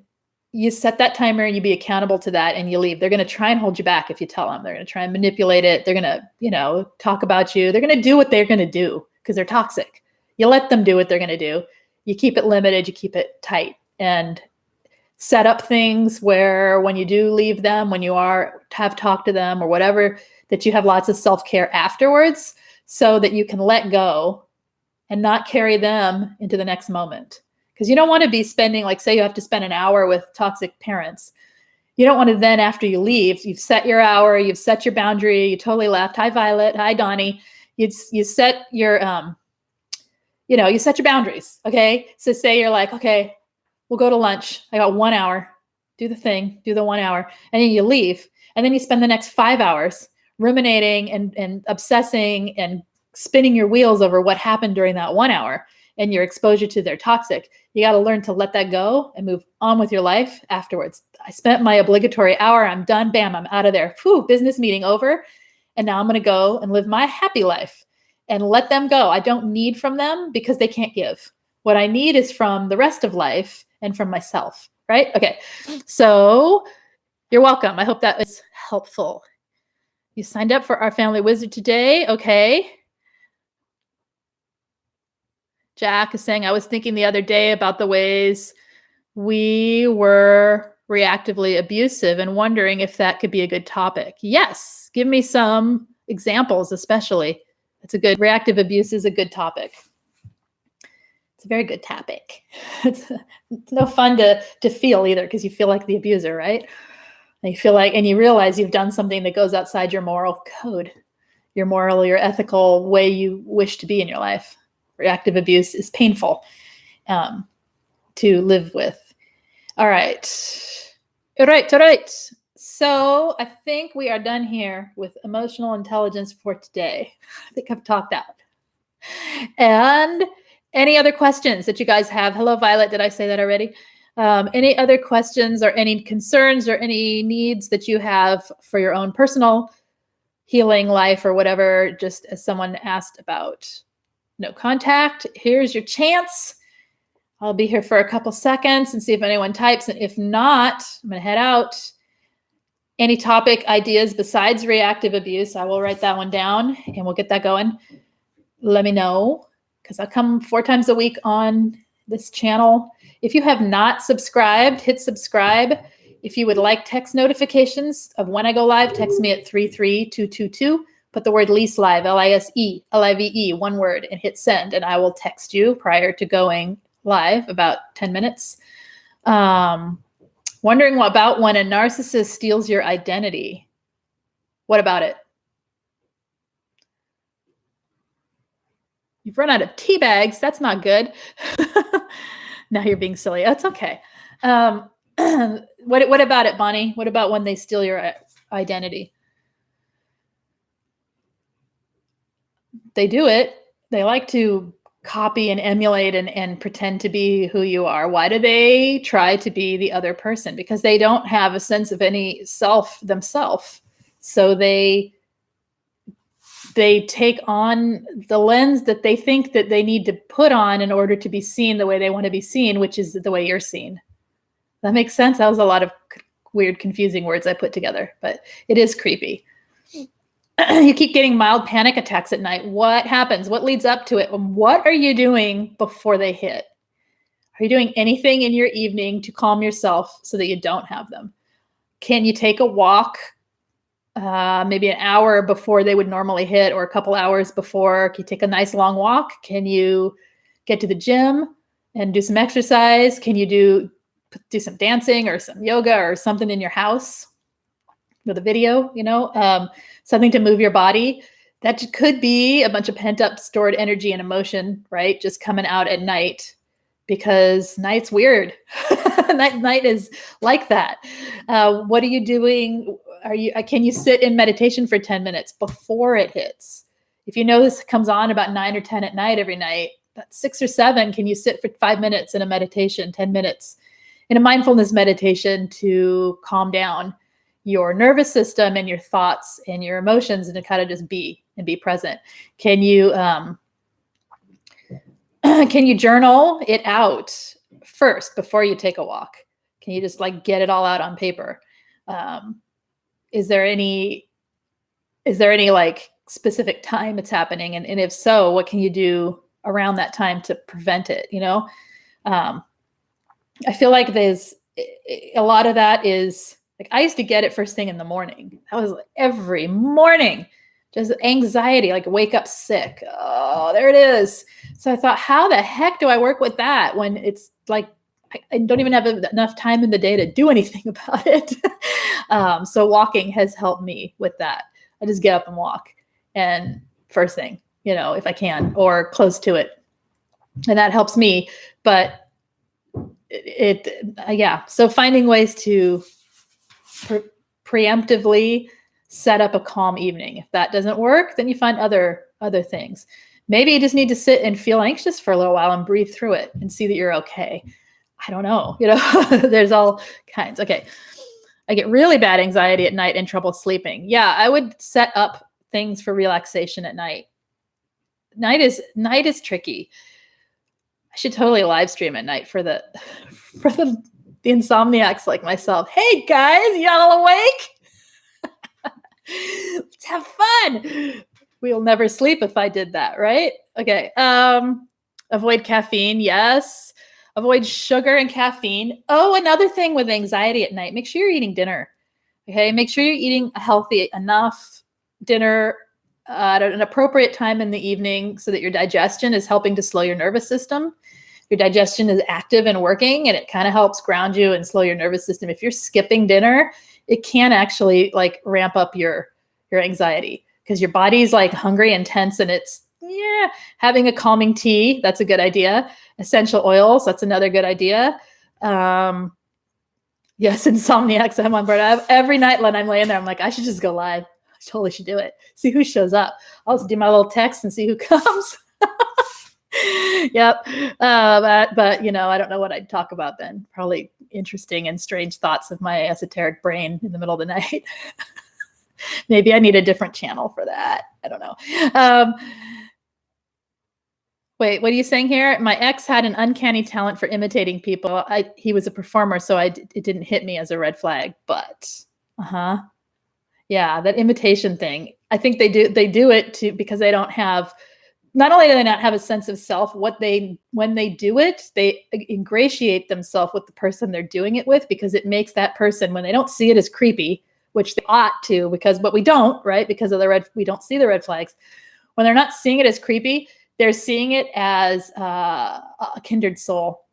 you set that timer and you be accountable to that, and you leave. They're going to try and hold you back if you tell them. They're going to try and manipulate it. They're going to, talk about you. They're going to do what they're going to do because they're toxic. You let them do what they're going to do. You keep it limited. You keep it tight, and set up things where when you do leave them, when you have talked to them or whatever, that you have lots of self-care afterwards, so that you can let go and not carry them into the next moment. Because you don't want to be spending, like, say you have to spend an hour with toxic parents. You don't want to then, after you leave, you've set your hour, you've set your boundary, you totally left. Hi, Violet. Hi, Donnie. You set your, you set your boundaries. Okay. So say you're like, okay, we'll go to lunch. I got 1 hour. Do the thing, do the 1 hour. And then you leave. And then you spend the next 5 hours ruminating and obsessing and spinning your wheels over what happened during that 1 hour and your exposure to their toxic. You got to learn to let that go and move on with your life afterwards. I spent my obligatory hour. I'm done. Bam, I'm out of there. Whew, business meeting over. And now I'm going to go and live my happy life and let them go. I don't need from them because they can't give. What I need is from the rest of life and from myself, right? Okay. So you're welcome. I hope that was helpful. You signed up for our Family Wizard today. Okay. Jack is saying, I was thinking the other day about the ways we were reactively abusive and wondering if that could be a good topic. Yes. Give me some examples, especially. Reactive abuse is a good topic. It's a very good topic. It's no fun to feel either, because you feel like the abuser, right? And you feel like, and you realize you've done something that goes outside your moral code, your moral, your ethical way you wish to be in your life. Reactive abuse is painful to live with. All right. All right. So I think we are done here with emotional intelligence for today. I think I've talked out. And any other questions that you guys have? Hello, Violet. Did I say that already? Any other questions or any concerns or any needs that you have for your own personal healing life or whatever, just as someone asked about? No contact. Here's your chance. I'll be here for a couple seconds and see if anyone types. And if not, I'm going to head out. Any topic ideas besides reactive abuse, I will write that one down and we'll get that going. Let me know, because I come 4 times a week on this channel. If you have not subscribed, hit subscribe. If you would like text notifications of when I go live, text me at 33222. Put the word Lise live, Lise, Live, one word, and hit send, and I will text you prior to going live, about 10 minutes. Wondering about when a narcissist steals your identity. What about it? You've run out of tea bags. That's not good. Now you're being silly. That's okay. What about it, Bonnie? What about when they steal your identity? They do it. They like to copy and emulate and pretend to be who you are. Why do they try to be the other person? Because they don't have a sense of any self themselves. So they take on the lens that they think that they need to put on in order to be seen the way they want to be seen, which is the way you're seen. That makes sense? That was a lot of weird, confusing words I put together, but it is creepy. You keep getting mild panic attacks at night. What happens? What leads up to it? What are you doing before they hit? Are you doing anything in your evening to calm yourself so that you don't have them? Can you take a walk maybe an hour before they would normally hit, or a couple hours before? Can you take a nice long walk? Can you get to the gym and do some exercise? Can you do some dancing or some yoga or something in your house with a video, something to move your body? That could be a bunch of pent up stored energy and emotion, right? Just coming out at night, because night's weird. Night is like that. What are you doing? Can you sit in meditation for 10 minutes before it hits? If you know this comes on about 9 or 10 at night every night, that's 6 or 7. Can you sit for 5 minutes in a meditation, 10 minutes in a mindfulness meditation to calm down your nervous system and your thoughts and your emotions, and to kind of just be and be present? Can you journal it out first before you take a walk? Can you just get it all out on paper? Is there any specific time it's happening? And if so, what can you do around that time to prevent it? I feel like there's a lot of that is I used to get it first thing in the morning. That was every morning, just anxiety, wake up sick. Oh, there it is. So I thought, how the heck do I work with that when it's I don't even have enough time in the day to do anything about it? So walking has helped me with that. I just get up and walk, and first thing, if I can, or close to it. And that helps me. But so finding ways to preemptively set up a calm evening. If that doesn't work, then you find other things. Maybe you just need to sit and feel anxious for a little while and breathe through it and see that you're okay. I don't know. There's all kinds. Okay. I get really bad anxiety at night and trouble sleeping. Yeah, I would set up things for relaxation at night. Night is tricky. I should totally live stream at night for the insomniacs like myself. Hey guys, y'all awake? Let's have fun. We'll never sleep if I did that, right? Okay. Avoid caffeine. Yes. Avoid sugar and caffeine. Oh, another thing with anxiety at night, make sure you're eating dinner. Okay. Make sure you're eating a healthy enough dinner at an appropriate time in the evening so that your digestion is helping to slow your nervous system. your digestion is active and working, and it kind of helps ground you and slow your nervous system. If you're skipping dinner, it can actually like ramp up your anxiety because your body's like hungry and tense, and it's having a calming tea. That's a good idea. Essential oils. That's another good idea. Yes, insomniacs. I'm on board. Every night when I'm laying there, I'm like, I should just go live. I totally should do it. See who shows up. I'll just do my little text and see who comes. Yep. But you know, I don't know what I'd talk about then. Probably interesting and strange thoughts of my esoteric brain in the middle of the night. Maybe I need a different channel for that. I don't know. Wait, what are you saying here? My ex had an uncanny talent for imitating people. He was a performer, so it didn't hit me as a red flag. But, yeah, that imitation thing. I think they do it because they don't have. Not only do they not have a sense of self, when they do it, they ingratiate themselves with the person they're doing it with, because it makes that person, when they don't see it as creepy, which they ought to, but we don't, right? Because of we don't see the red flags. When they're not seeing it as creepy, they're seeing it as a kindred soul.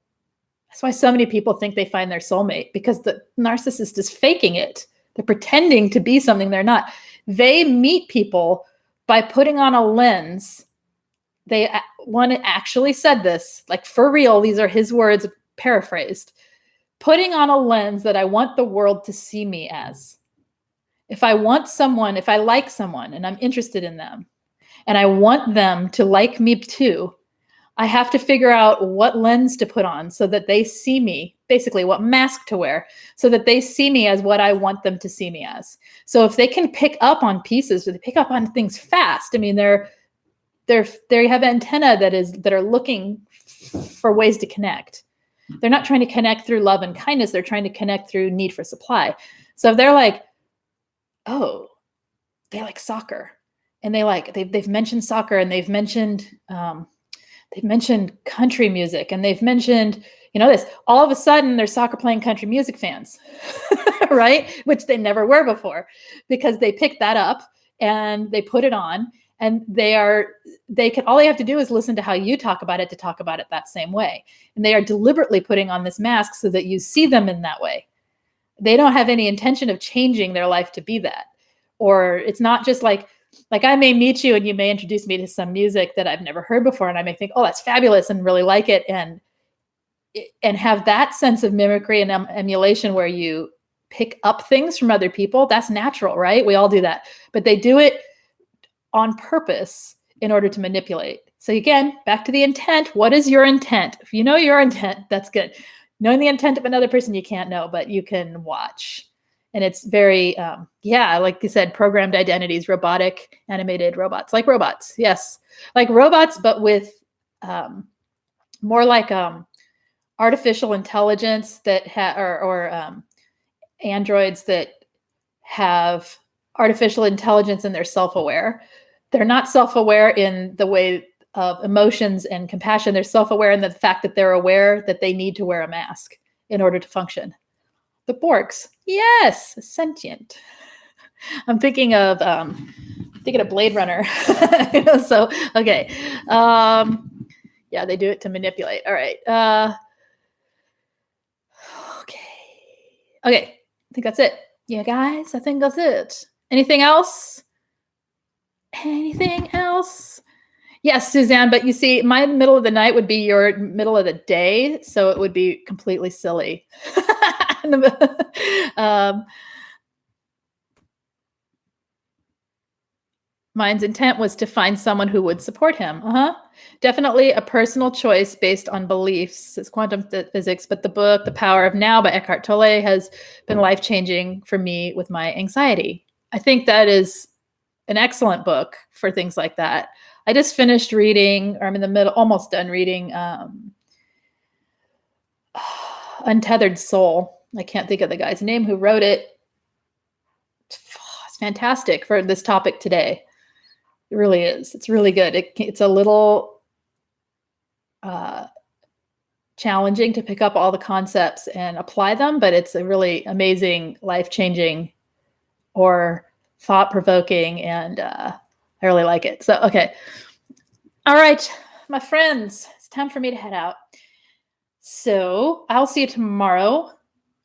That's why so many people think they find their soulmate, because the narcissist is faking it. They're pretending to be something they're not. They meet people by putting on a lens. One actually said this, like for real, these are his words paraphrased, putting on a lens that I want the world to see me as. If I like someone and I'm interested in them, and I want them to like me too, I have to figure out what lens to put on so that they see me, basically what mask to wear, so that they see me as what I want them to see me as. So if they can pick up on pieces, or they pick up on things fast, I mean, they have antenna that are looking for ways to connect. They're not trying to connect through love and kindness. They're trying to connect through need for supply. So if they're like, oh, they like soccer, and they've mentioned soccer, and they've mentioned country music, and they've mentioned, this, all of a sudden they're soccer playing country music fans, right? Which they never were before, because they picked that up and they put it on, and all they have to do is listen to how you talk about it to talk about it that same way. And they are deliberately putting on this mask so that you see them in that way. They don't have any intention of changing their life to be that. Or it's not just like I may meet you and you may introduce me to some music that I've never heard before, and I may think, oh, that's fabulous, and really like it, and have that sense of mimicry and emulation where you pick up things from other people. That's natural, right? We all do that. But they do it on purpose in order to manipulate. So again, back to the intent. What is your intent? If you know your intent, that's good. Knowing the intent of another person, you can't know, but you can watch. And it's very, like you said, programmed identities, robotic, animated robots, like robots. Yes. Like robots, but with more like artificial intelligence that or androids that have artificial intelligence, and they're self-aware. They're not self-aware in the way of emotions and compassion. They're self-aware in the fact that they're aware that they need to wear a mask in order to function. The Borgs, yes, sentient. I'm thinking of Blade Runner. So okay, they do it to manipulate. All right. Okay. I think that's it. Yeah, guys, I think that's it. Anything else? Yes, Suzanne, but you see, my middle of the night would be your middle of the day, so it would be completely silly. Mine's intent was to find someone who would support him. Definitely a personal choice based on beliefs. It's quantum physics, but the book, The Power of Now by Eckhart Tolle, has been life-changing for me with my anxiety. I think that is an excellent book for things like that. I just finished reading, or I'm in the middle, almost done reading, Untethered Soul. I can't think of the guy's name who wrote it. It's fantastic for this topic today. It really is. It's really good. It's a little challenging to pick up all the concepts and apply them, but it's a really amazing, life-changing, or thought-provoking, and I really like it. So, okay. All right, my friends, it's time for me to head out. So I'll see you tomorrow.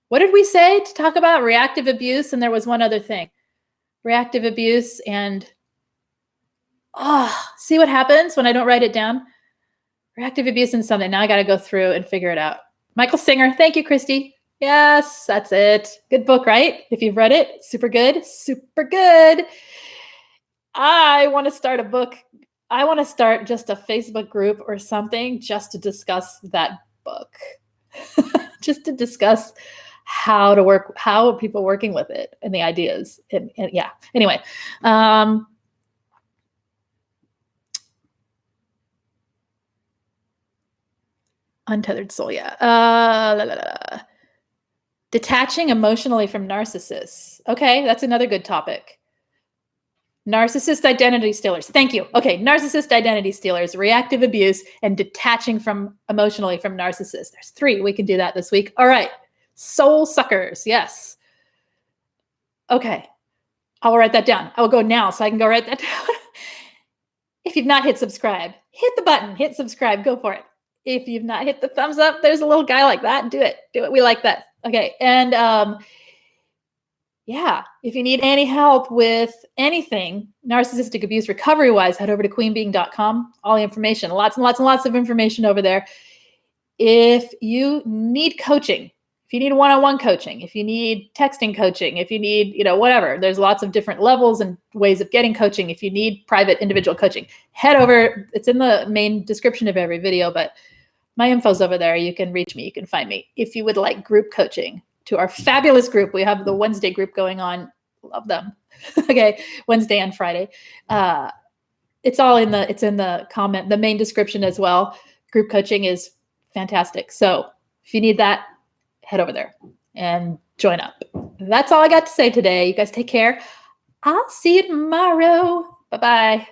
What did we say to talk about? Reactive abuse. And there was one other thing. Reactive abuse and, see what happens when I don't write it down? Reactive abuse and something. Now I got to go through and figure it out. Michael Singer. Thank you, Christy. Yes, that's it. Good book, right? If you've read it, super good. Super good. I want to start a book. I want to start just a Facebook group or something just to discuss that book. Just to discuss how to work, how are people working with it and the ideas. And yeah, anyway. Untethered soul, yeah. Detaching emotionally from narcissists. Okay, that's another good topic. Narcissist identity stealers. Thank you. Okay, narcissist identity stealers, reactive abuse, and detaching from emotionally from narcissists. There's 3. We can do that this week. All right. Soul suckers. Yes. Okay. I will write that down. I will go now so I can go write that down. If you've not hit subscribe, hit the button, hit subscribe, go for it. If you've not hit the thumbs up, there's a little guy like that. Do it. Do it. We like that. Okay. And yeah, if you need any help with anything narcissistic abuse recovery wise, head over to queenbeing.com. All the information, lots and lots and lots of information over there. If you need coaching, if you need one-on-one coaching, if you need texting coaching, if you need, whatever, there's lots of different levels and ways of getting coaching. If you need private individual coaching, head over. It's in the main description of every video, but my info's over there. You can reach me. You can find me. If you would like group coaching to our fabulous group, we have the Wednesday group going on. Love them. Okay. Wednesday and Friday. It's in the comment, the main description as well. Group coaching is fantastic. So if you need that, head over there and join up. That's all I got to say today. You guys take care. I'll see you tomorrow. Bye-bye.